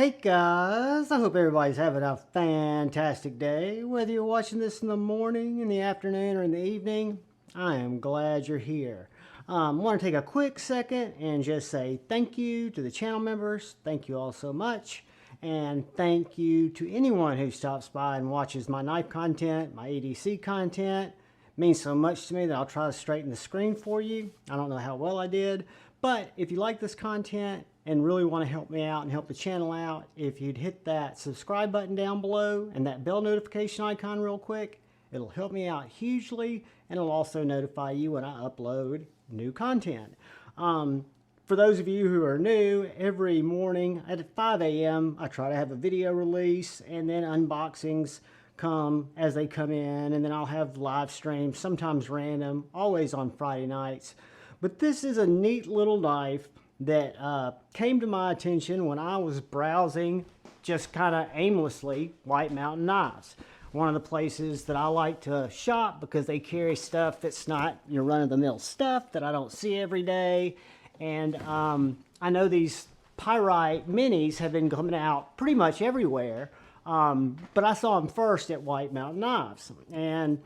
Hey guys, I hope everybody's having a fantastic day. Whether you're watching this in the morning, in the afternoon, or in the evening, I am glad you're here. I want to take a quick second and just say thank you to the channel members. Thank you all so much. And thank you to anyone who stops by and watches my knife content, my EDC content. It means so much to me that I'll try to straighten the screen for you. I don't know how well I did, but if you like this content and really want to help me out and help the channel out, if you'd hit that subscribe button down below and that bell notification icon real quick, it'll help me out hugely, and it'll also notify you when I upload new content. For those of you who are new, every morning at 5 a.m. I try to have a video release, and then unboxings come as they come in, and then I'll have live streams, sometimes random, always on Friday nights. But this is a neat little knife that came to my attention when I was browsing just kind of aimlessly White Mountain Knives. One of the places that I like to shop because they carry stuff that's not your run-of-the-mill stuff that I don't see every day. And I know these Pyrite minis have been coming out pretty much everywhere, but I saw them first at White Mountain Knives. And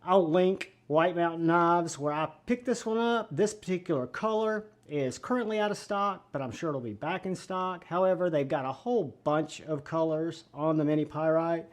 I'll link White Mountain Knives where I picked this one up. This particular color is currently out of stock, but I'm sure it'll be back in stock. However, they've got a whole bunch of colors on the mini Pyrite.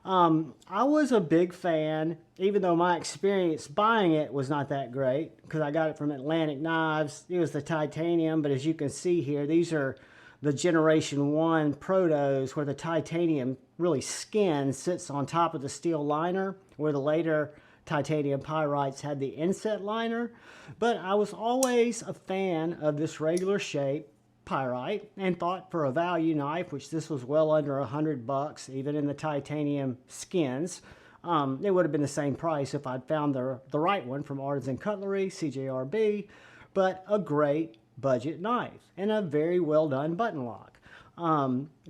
I was a big fan, even though my experience buying it was not that great, because I got it from Atlantic Knives. It was the titanium, but as you can see here, these are the Generation 1 Protos, where the titanium really skin sits on top of the steel liner, where the later titanium Pyrites had the inset liner. But I was always a fan of this regular shape Pyrite, and thought for a value knife, which this was well under $100, even in the titanium skins, it would have been the same price if I'd found the right one from Artisan Cutlery, CJRB, but a great budget knife and a very well done button lock.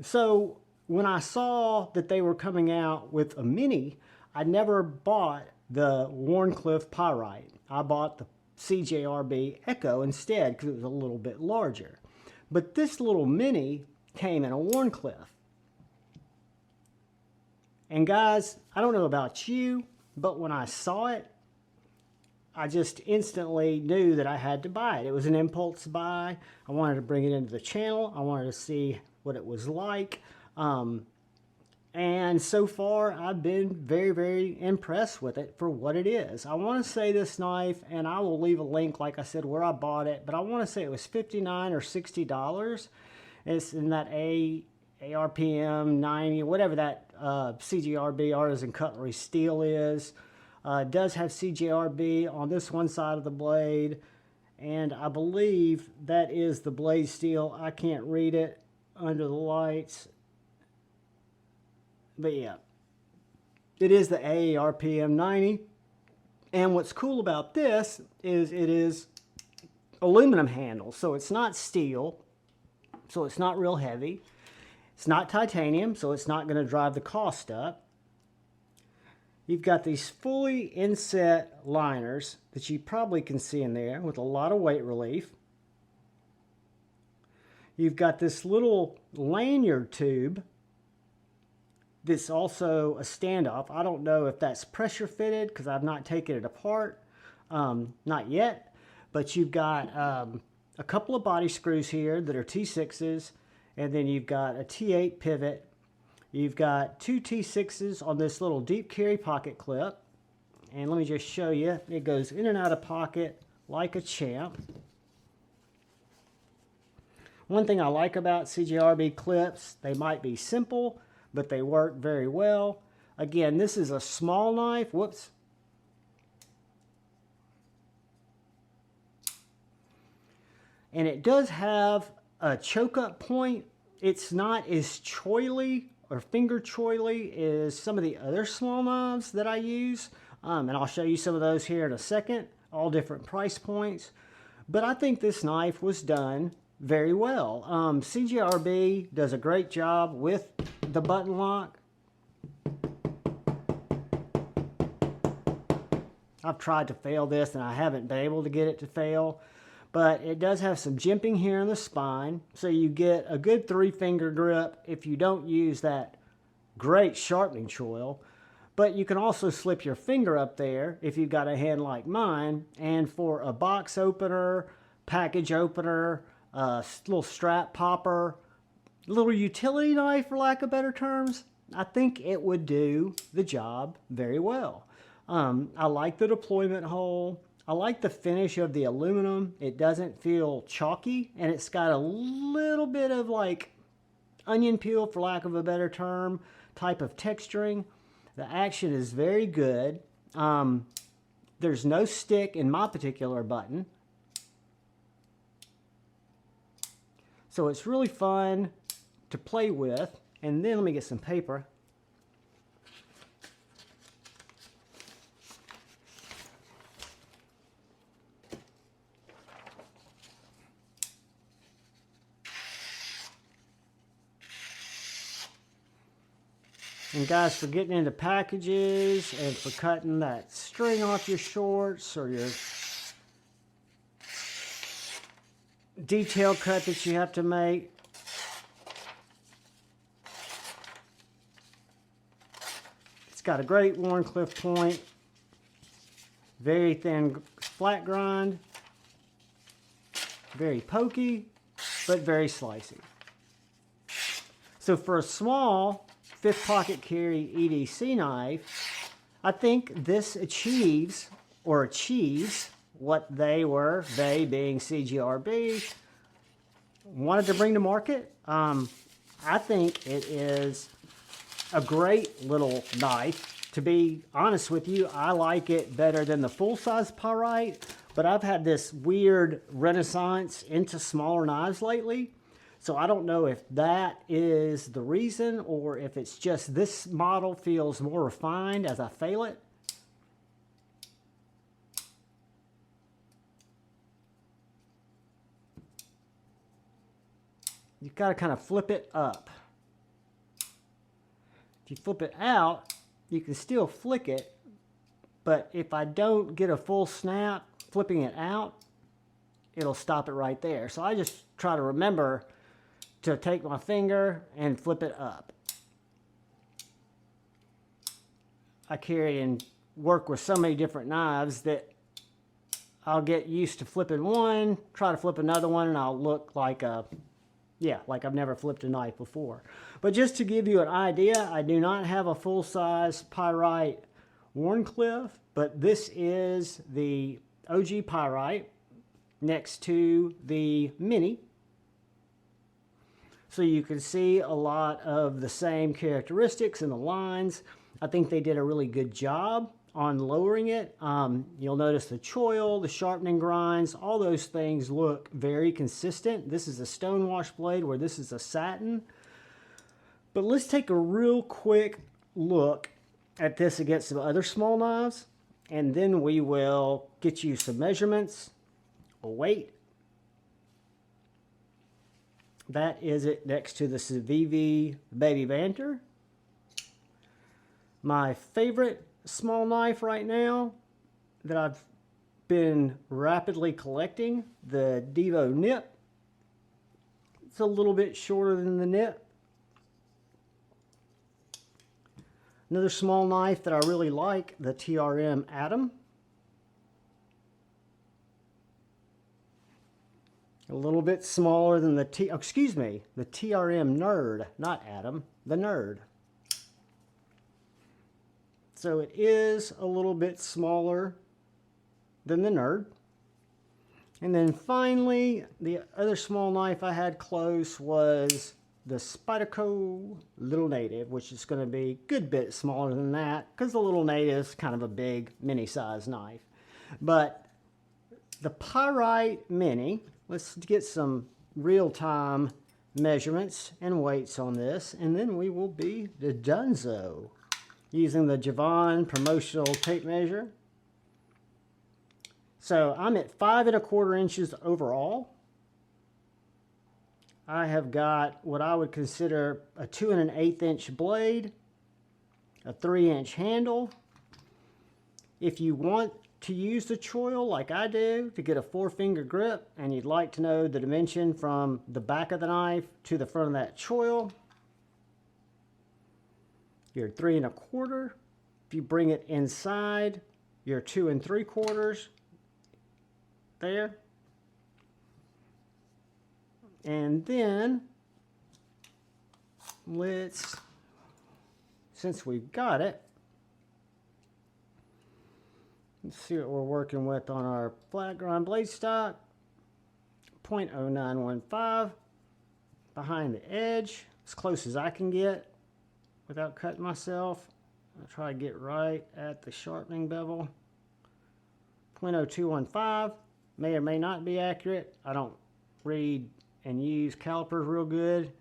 So when I saw that they were coming out with a mini, I never bought the Warncliffe Pyrite. I bought the CJRB Echo instead because it was a little bit larger. But this little mini came in a Warncliffe. And guys, I don't know about you, but when I saw it, I just instantly knew that I had to buy it. It was an impulse buy. I wanted to bring it into the channel. I wanted to see what it was like. And so far, I've been very, very impressed with it for what it is. I want to say this knife, and I will leave a link, like I said, where I bought it, but I want to say it was $59 or $60. It's in that ARPM 90, whatever that CJRB Artisan Cutlery steel is. It does have CJRB on this one side of the blade, and I believe that is the blade steel. I can't read it under the lights. But yeah, it is the ARPM 90. And what's cool about this is it is aluminum handle. So it's not steel. So it's not real heavy. It's not titanium. So it's not going to drive the cost up. You've got these fully inset liners that you probably can see in there with a lot of weight relief. You've got this little lanyard tube. This also a standoff. I don't know if that's pressure fitted because I've not taken it apart, not yet. But you've got a couple of body screws here that are T6s, and then you've got a T8 pivot. You've got two T6s on this little deep carry pocket clip. And let me just show you. It goes in and out of pocket like a champ. One thing I like about CJRB clips, they might be simple, but they work very well. Again, this is a small knife. Whoops. And it does have a choke up point. It's not as choily or finger choily as some of the other small knives that I use. And I'll show you some of those here in a second, all different price points. But I think this knife was done very well. CJRB does a great job with the button lock. I've tried to fail this and I haven't been able to get it to fail. but it does have some jimping here in the spine, so you get a good 3-finger grip if you don't use that great sharpening choil. But you can also slip your finger up there if you've got a hand like mine, and for a box opener, package opener, little strap popper, little utility knife for lack of better terms, I think it would do the job very well. I like the deployment hole. I like the finish of the aluminum. It doesn't feel chalky, and it's got a little bit of like onion peel, for lack of a better term, type of texturing. The action is very good. There's no stick in my particular button. So it's really fun to play with. And then let me get some paper. And guys, for getting into packages and for cutting that string off your shorts or your detail cut that you have to make, it's got a great Warncliffe point, very thin flat grind, very pokey, but very slicey. So for a small 5th pocket carry EDC knife, I think this achieves what they being CJRB, wanted to bring to market. I think it is a great little knife. To be honest with you, I like it better than the full-size Pyrite, but I've had this weird renaissance into smaller knives lately. So I don't know if that is the reason or if it's just this model feels more refined as I fail it. You've got to kind of flip it up. If you flip it out, you can still flick it, but if I don't get a full snap flipping it out, it'll stop it right there. So I just try to remember to take my finger and flip it up. I carry and work with so many different knives that I'll get used to flipping one, try to flip another one, and I'll look like like I've never flipped a knife before. But just to give you an idea, I do not have a full-size Pyrite Warncliffe, but this is the OG Pyrite next to the Mini. So you can see a lot of the same characteristics in the lines. I think they did a really good job on lowering it. You'll notice the choil, the sharpening grinds, all those things look very consistent. This is a stonewash blade where this is a satin. But let's take a real quick look at this against some other small knives, and then we will get you some measurements, a weight. That is it next to the Civivi Baby Banter. My favorite small knife right now that I've been rapidly collecting, the Devo Nip. It's a little bit shorter than the Nip. Another small knife that I really like, the TRM Atom. A little bit smaller than the TRM Nerd, not Atom, the Nerd. So it is a little bit smaller than the Nerd. And then finally, the other small knife I had close was the Spyderco Little Native, which is going to be a good bit smaller than that because the Little Native is kind of a big mini-size knife. But the Pyrite Mini, let's get some real-time measurements and weights on this, and then we will be donezo using the Javon promotional tape measure. So I'm at 5 1/4 inches overall. I have got what I would consider a 2 1/8 inch blade, a 3 inch handle. If you want to use the choil like I do to get a 4-finger grip, and you'd like to know the dimension from the back of the knife to the front of that choil, you're 3 1/4. If you bring it inside, you're 2 3/4 there. And then let's, since we've got it, let's see what we're working with on our flat grind blade stock. 0.0915 behind the edge, as close as I can get without cutting myself. I'll try to get right at the sharpening bevel. 0.0215 may or may not be accurate. I don't read and use calipers real good.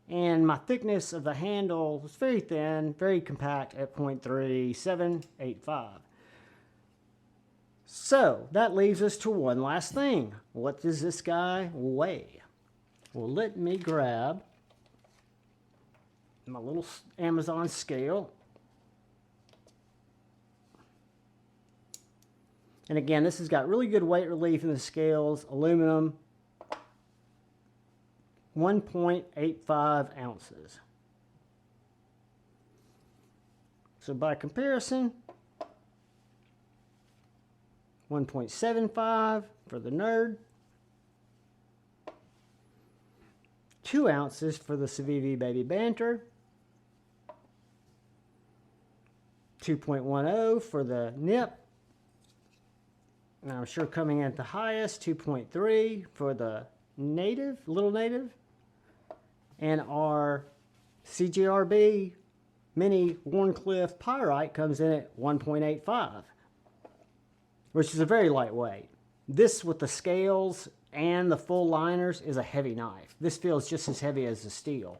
And my thickness of the handle is very thin, very compact at 0.3785. So that leaves us to one last thing. What does this guy weigh? Well, let me grab my little Amazon scale. And again, this has got really good weight relief in the scales, aluminum, 1.85 ounces. So by comparison, 1.75 for the nerd, 2 ounces for the Civivi Baby Banter, 2.10 for the nip. Now I'm sure coming in at the highest, 2.3 for the native, little native. And our CJRB mini Warncliffe Pyrite comes in at 1.85, which is a very lightweight. This with the scales and the full liners is a heavy knife. This feels just as heavy as the steel.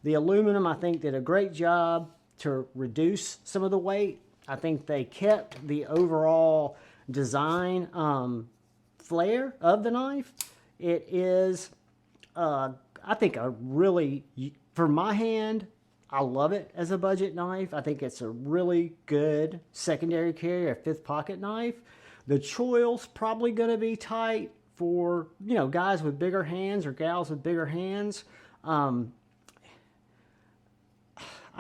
The aluminum, I think, did a great job to reduce some of the weight. I think they kept the overall design flair of the knife. It is, I think, a really, for my hand, I love it as a budget knife. I think it's a really good secondary carry, a 5th pocket knife. The choil's probably going to be tight for, you know, guys with bigger hands or gals with bigger hands. I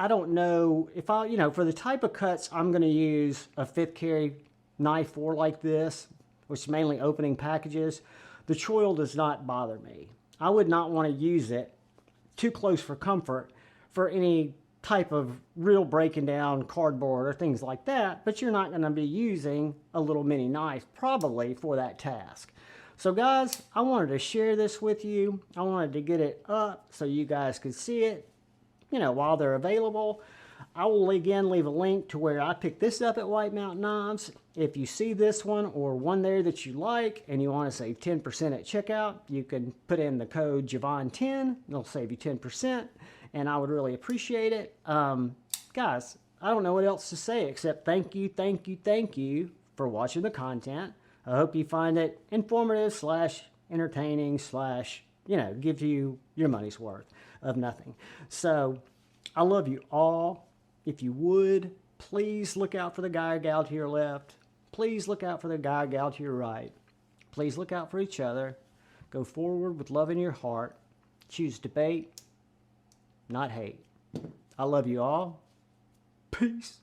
don't know if I, you know, for the type of cuts I'm going to use a 5th carry knife for like this, which is mainly opening packages, the choil does not bother me. I would not want to use it too close for comfort for any type of real breaking down cardboard or things like that, but you're not going to be using a little mini knife probably for that task. So guys, I wanted to share this with you. I wanted to get it up so you guys could see it, you know, while they're available. I will again leave a link to where I picked this up at White Mountain Knives. If you see this one or one there that you like and you want to save 10% at checkout, you can put in the code Javon10. It'll save you 10%, and I would really appreciate it. Guys, I don't know what else to say except thank you, thank you, thank you for watching the content. I hope you find it informative / entertaining / you know, give you your money's worth of nothing. So I love you all. If you would, please look out for the guy or gal to your left. Please look out for the guy or gal to your right. Please look out for each other. Go forward with love in your heart. Choose debate, not hate. I love you all. Peace.